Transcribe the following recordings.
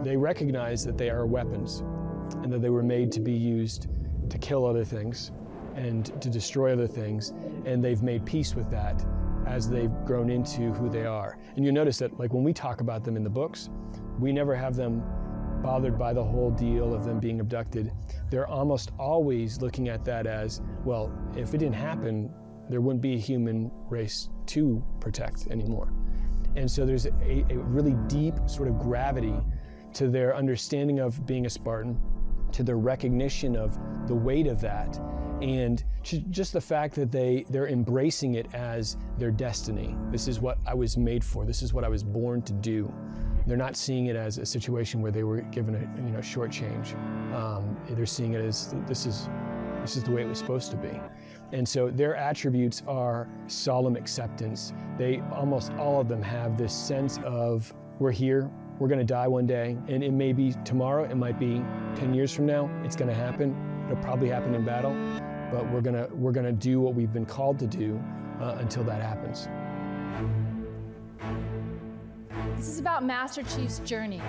They recognize that they are weapons and that they were made to be used to kill other things and to destroy other things, and they've made peace with that as they've grown into who they are. And you notice that, like, when we talk about them in the books, we never have them bothered by the whole deal of them being abducted. They're almost always looking at that as, well, if it didn't happen, there wouldn't be a human race to protect anymore. And so there's a really deep sort of gravity to their understanding of being a Spartan, to their recognition of the weight of that, and just the fact that they're embracing it as their destiny. This is what I was made for. This is what I was born to do. They're not seeing it as a situation where they were given a shortchange. They're seeing it as this is the way it was supposed to be. And so their attributes are solemn acceptance. They, almost all of them, have this sense of, we're here, we're gonna die one day, and it may be tomorrow, it might be 10 years from now, it's gonna happen. It'll probably happen in battle, but we're gonna do what we've been called to do until that happens. This is about Master Chief's journey,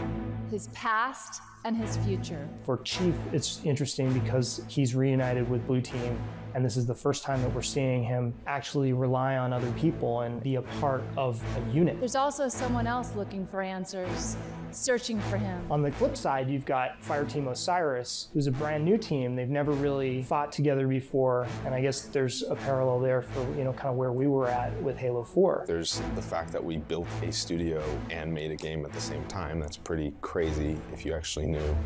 his past and his future. For Chief, it's interesting because he's reunited with Blue Team, and this is the first time that we're seeing him actually rely on other people and be a part of a unit. There's also someone else looking for answers, searching for him. On the flip side, you've got Fireteam Osiris, who's a brand new team. They've never really fought together before, and I guess there's a parallel there for, kind of where we were at with Halo 4. There's the fact that we built a studio and made a game at the same time. That's pretty crazy if you actually knew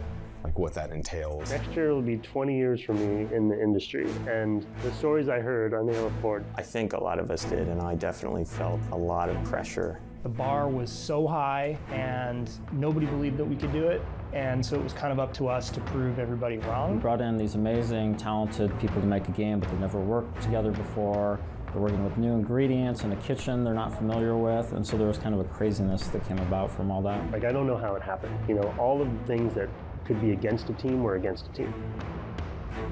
what that entails. Next year will be 20 years for me in the industry, and the stories I heard on the Halo 4. I think a lot of us did, and I definitely felt a lot of pressure. The bar was so high, and nobody believed that we could do it, and so it was kind of up to us to prove everybody wrong. We brought in these amazing, talented people to make a game, but they've never worked together before. They're working with new ingredients in a kitchen they're not familiar with, and so there was kind of a craziness that came about from all that. I don't know how it happened. All of the things that could be against a team were against a team.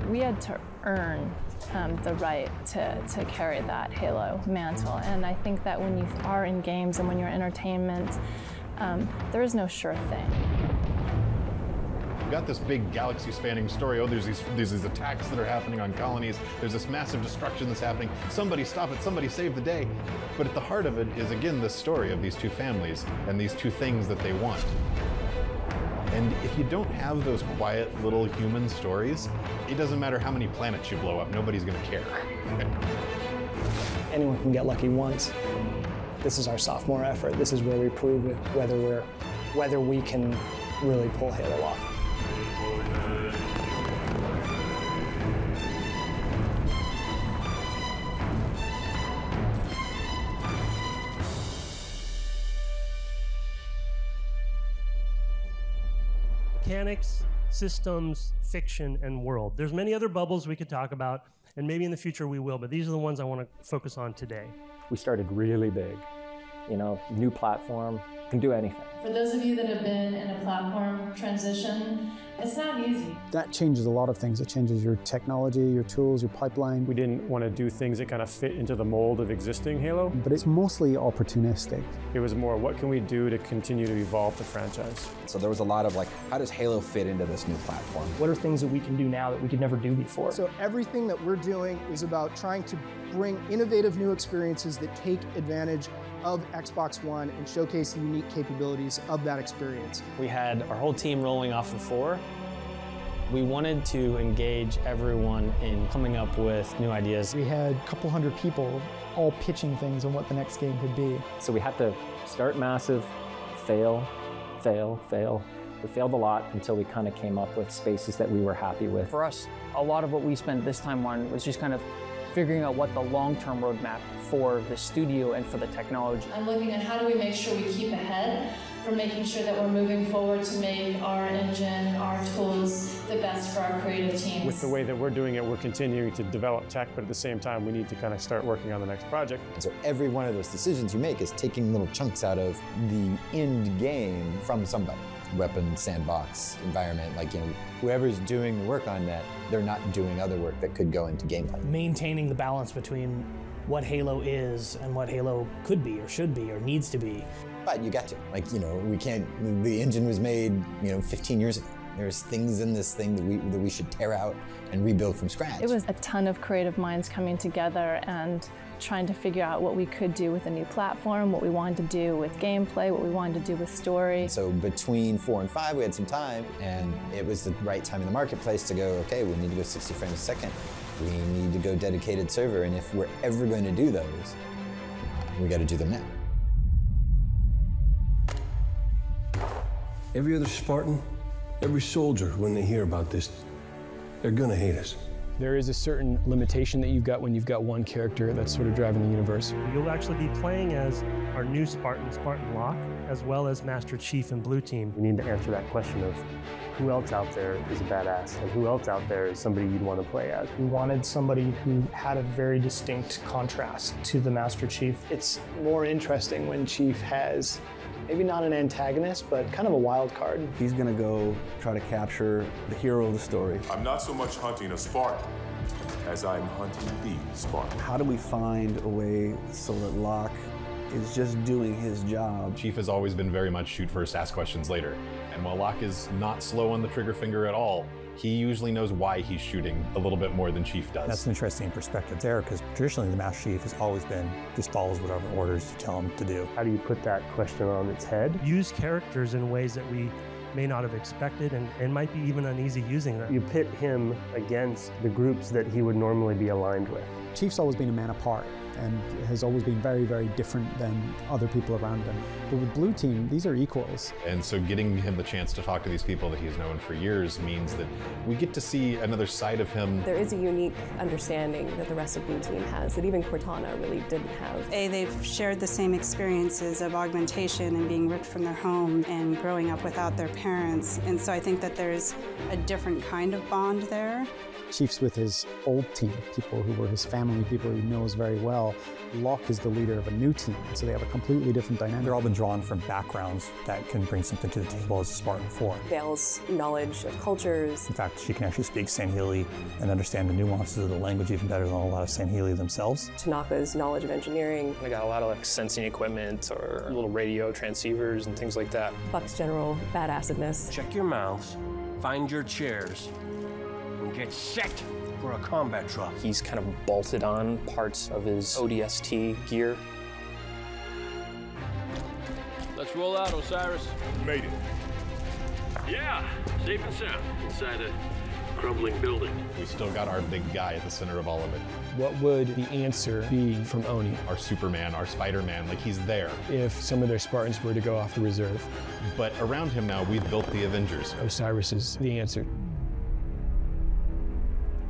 We had to earn the right to carry that Halo mantle, and I think that when you are in games and when you're in entertainment, there is no sure thing. We've got this big galaxy-spanning story. Oh, there's these attacks that are happening on colonies. There's this massive destruction that's happening. Somebody stop it, somebody save the day. But at the heart of it is, again, the story of these two families and these two things that they want. And if you don't have those quiet little human stories, it doesn't matter how many planets you blow up, nobody's gonna care. Anyone can get lucky once. This is our sophomore effort. This is where we prove it, whether we can really pull Halo off. Mechanics, systems, fiction, and world. There's many other bubbles we could talk about, and maybe in the future we will, but these are the ones I want to focus on today. We started really big. New platform, can do anything. For those of you that have been in a platform transition, it's not easy. That changes a lot of things. It changes your technology, your tools, your pipeline. We didn't want to do things that kind of fit into the mold of existing Halo. But it's mostly opportunistic. It was more, what can we do to continue to evolve the franchise? So there was a lot of how does Halo fit into this new platform? What are things that we can do now that we could never do before? So everything that we're doing is about trying to bring innovative new experiences that take advantage of Xbox One and showcase the unique capabilities of that experience. We had our whole team rolling off of 4. We wanted to engage everyone in coming up with new ideas. We had a couple hundred people all pitching things on what the next game could be. So we had to start massive, fail, fail, fail. We failed a lot until we kind of came up with spaces that we were happy with. For us, a lot of what we spent this time on was just kind of figuring out what the long-term roadmap for the studio and for the technology. I'm looking at how do we make sure we keep ahead for making sure that we're moving forward to make our engine, our tools, the best for our creative teams. With the way that we're doing it, we're continuing to develop tech, but at the same time, we need to kind of start working on the next project. And so every one of those decisions you make is taking little chunks out of the end game from somebody. Weapon, sandbox, environment, whoever's doing the work on that, they're not doing other work that could go into gameplay. Maintaining the balance between what Halo is and what Halo could be or should be or needs to be. But you got to. Like, you know, we can't, the engine was made, you know, 15 years ago. There's things in this thing that we should tear out and rebuild from scratch. It was a ton of creative minds coming together and trying to figure out what we could do with a new platform, what we wanted to do with gameplay, what we wanted to do with story. So between 4 and 5, we had some time, and it was the right time in the marketplace to go, okay, we need to go 60 frames a second. We need to go dedicated server, and if we're ever going to do those, we got to do them now. Every other Spartan, every soldier, when they hear about this, they're gonna hate us. There is a certain limitation that you've got when you've got one character that's sort of driving the universe. You'll actually be playing as our new Spartan, Spartan Locke, as well as Master Chief and Blue Team. We need to answer that question of who else out there is a badass and who else out there is somebody you'd want to play as. We wanted somebody who had a very distinct contrast to the Master Chief. It's more interesting when Chief has maybe not an antagonist, but kind of a wild card. He's gonna go try to capture the hero of the story. I'm not so much hunting a Spartan as I'm hunting the Spartan. How do we find a way so that Locke is just doing his job? Chief has always been very much shoot first, ask questions later. And while Locke is not slow on the trigger finger at all, he usually knows why he's shooting a little bit more than Chief does. That's an interesting perspective there, because traditionally the Master Chief has always been just follows whatever orders you tell him to do. How do you put that question on its head? Use characters in ways that we may not have expected and might be even uneasy using them. You pit him against the groups that he would normally be aligned with. Chief's always been a man apart and has always been very, very different than other people around him. But with Blue Team, these are equals. And so getting him the chance to talk to these people that he's known for years means that we get to see another side of him. There is a unique understanding that the rest of Blue Team has that even Cortana really didn't have. They've shared the same experiences of augmentation and being ripped from their home and growing up without their parents. And so I think that there's a different kind of bond there. Chief's with his old team, people who were his family, people he knows very well. Locke is the leader of a new team, so they have a completely different dynamic. They're all been drawn from backgrounds that can bring something to the table as a Spartan 4. Vale's knowledge of cultures. In fact, she can actually speak Sangheili and understand the nuances of the language even better than a lot of Sangheili themselves. Tanaka's knowledge of engineering. They got a lot of like sensing equipment or little radio transceivers and things like that. Buck's general badassedness. Check your mouths, find your chairs, and get set for a combat drop. He's kind of bolted on parts of his ODST gear. Let's roll out, Osiris. Made it. Yeah, safe and sound inside a crumbling building. We still got our big guy at the center of all of it. What would the answer be from Oni? Our Superman, our Spider-Man, like he's there. If some of their Spartans were to go off the reserve. But around him now, we've built the Avengers. Osiris is the answer.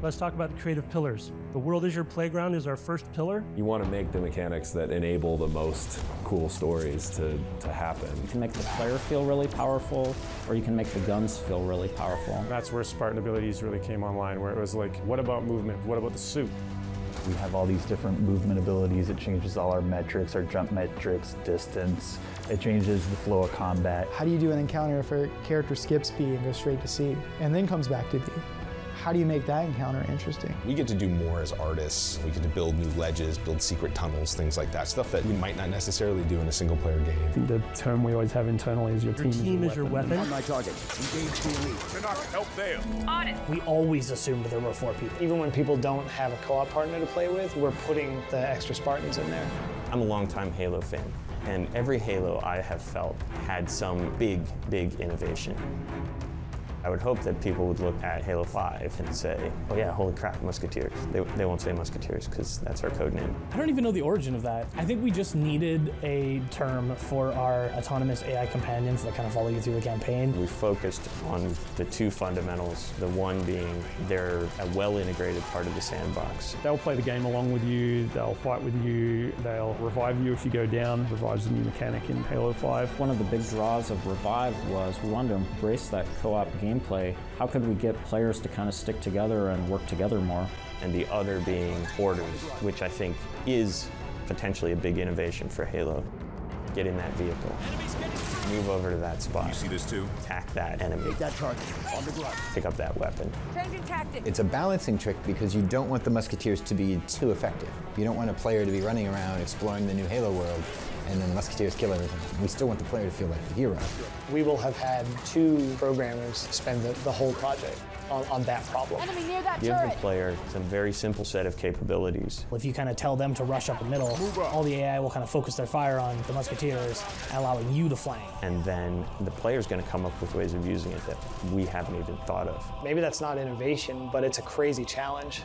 Let's talk about the creative pillars. The world is your playground is our first pillar. You want to make the mechanics that enable the most cool stories to happen. You can make the player feel really powerful, or you can make the guns feel really powerful. That's where Spartan abilities really came online, where it was like, what about movement? What about the suit? We have all these different movement abilities. It changes all our metrics, our jump metrics, distance. It changes the flow of combat. How do you do an encounter if a character skips B and goes straight to C and then comes back to B? How do you make that encounter interesting? We get to do more as artists. We get to build new ledges, build secret tunnels, things like that. Stuff that we might not necessarily do in a single player game. I think the term we always have internally is your team is your weapon. On my target. Engage the elite. Canuck, help there. On it. We always assumed there were 4 people. Even when people don't have a co-op partner to play with, we're putting the extra Spartans in there. I'm a longtime Halo fan, and every Halo I have felt had some big, big innovation. I would hope that people would look at Halo 5 and say, oh yeah, holy crap, Musketeers. They won't say Musketeers because that's our code name. I don't even know the origin of that. I think we just needed a term for our autonomous AI companions that kind of follow you through the campaign. We focused on the 2 fundamentals, the one being they're a well-integrated part of the sandbox. They'll play the game along with you, they'll fight with you, they'll revive you if you go down. Revive's a new mechanic in Halo 5. One of the big draws of Revive was we wanted to embrace that co-op gameplay. How could we get players to kind of stick together and work together more? And the other being orders, which I think is potentially a big innovation for Halo. get in that vehicle, move over to that spot. You see this too? Attack that enemy. Take that target on the ground. Pick up that weapon. Changing tactics. It's a balancing trick because you don't want the Musketeers to be too effective. You don't want a player to be running around exploring the new Halo world and then the Musketeers kill everything. We still want the player to feel like the hero. We will have had 2 programmers spend the whole project on that problem. Enemy near that Give turret. the player some very simple set of capabilities. If you kind of tell them to rush up the middle, all the AI will kind of focus their fire on the Musketeers, allowing you to flank. And then the player's going to come up with ways of using it that we haven't even thought of. Maybe that's not innovation, but it's a crazy challenge.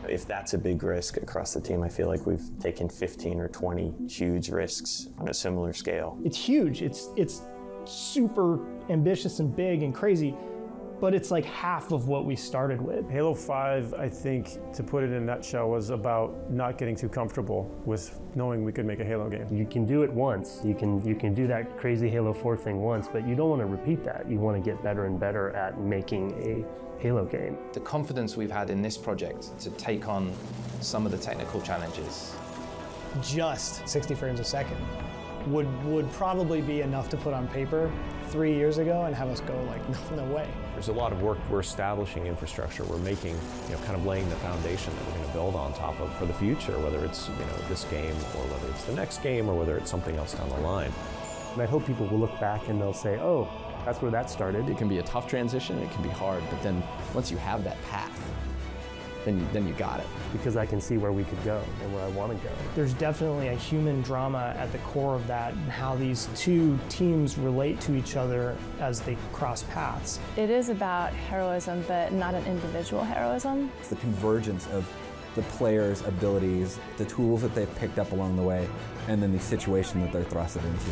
If that's a big risk across the team, I feel like we've taken 15 or 20 huge risks on a similar scale. It's huge. It's super ambitious and big and crazy, but it's like half of what we started with. Halo 5, I think, to put it in a nutshell, was about not getting too comfortable with knowing we could make a Halo game. You can do it once. You can do that crazy Halo 4 thing once, but you don't want to repeat that. You want to get better and better at making a Halo game. The confidence we've had in this project to take on some of the technical challenges. Just 60 frames a second would probably be enough to put on paper 3 years ago and have us go like, no way. There's a lot of work. We're establishing infrastructure. We're making, kind of laying the foundation that we're going to build on top of for the future, whether it's, this game or whether it's the next game or whether it's something else down the line. And I hope people will look back and they'll say, oh, that's where that started. It can be a tough transition, it can be hard, but then once you have that path, then you got it. Because I can see where we could go and where I want to go. There's definitely a human drama at the core of that and how these 2 teams relate to each other as they cross paths. It is about heroism, but not an individual heroism. It's the convergence of the players' abilities, the tools that they've picked up along the way, and then the situation that they're thrusted into.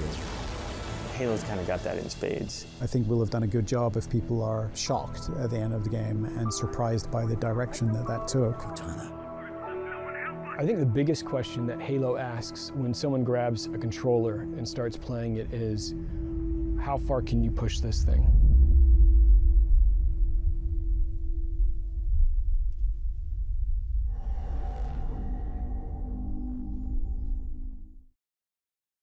Halo's kind of got that in spades. I think we'll have done a good job if people are shocked at the end of the game and surprised by the direction that took. I think the biggest question that Halo asks when someone grabs a controller and starts playing it is, how far can you push this thing?